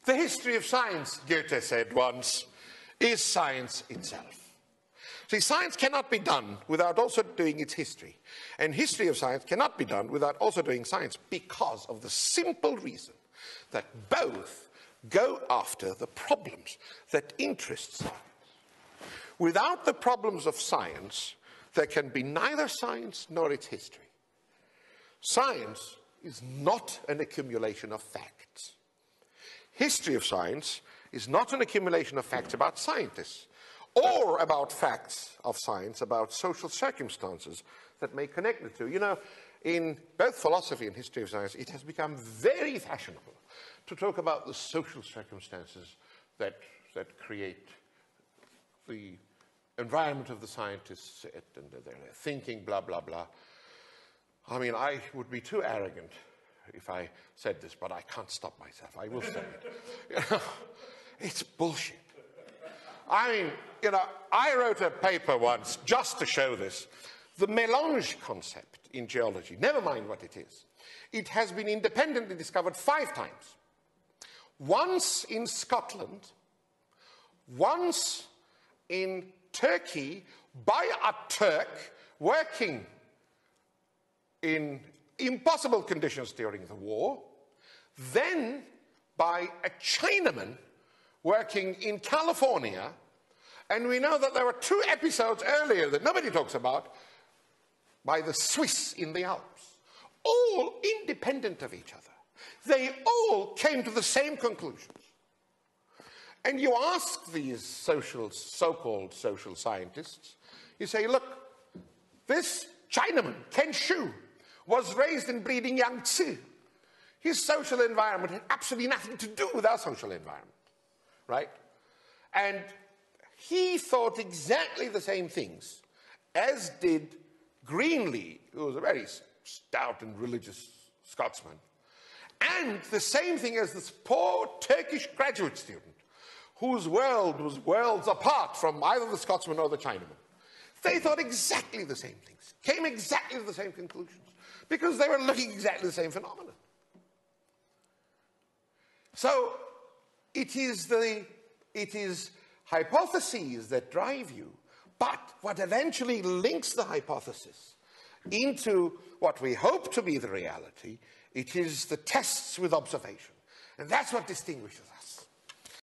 The history of science, Goethe said once, is science itself. See, science cannot be done without also doing its history. And history of science cannot be done without also doing science because of the simple reason that both go after the problems that interest science. Without the problems of science, there can be neither science nor its history. Science is not an accumulation of facts. History of science is not an accumulation of facts about scientists or about facts of science about social circumstances that may connect the two. You know, in both philosophy and history of science, it has become very fashionable to talk about the social circumstances that create the environment of the scientists and their thinking, blah, blah, blah. I mean, I would be too arrogant if I said this, but I can't stop myself. I will say it. You know, it's bullshit. I mean, you know, I wrote a paper once just to show this. The mélange concept in geology, never mind what it is, it has been independently discovered 5 times. Once in Scotland, once in Turkey by a Turk working in impossible conditions during the war, then by a Chinaman working in California, and we know that there were 2 episodes earlier that nobody talks about by the Swiss in the Alps, all independent of each other. They all came to the same conclusions. And you ask these so-called social scientists, you say, look, this Chinaman, Ken Shu, was raised in breeding Yangtze. His social environment had absolutely nothing to do with our social environment, right? And he thought exactly the same things as did Greenlee, who was a very stout and religious Scotsman, and the same thing as this poor Turkish graduate student whose world was worlds apart from either the Scotsman or the Chinaman. They thought exactly the same things, came exactly to the same conclusions, because they were looking exactly the same phenomenon. So it is hypotheses that drive you, but what eventually links the hypothesis into what we hope to be the reality, it is the tests with observation. And that's what distinguishes us.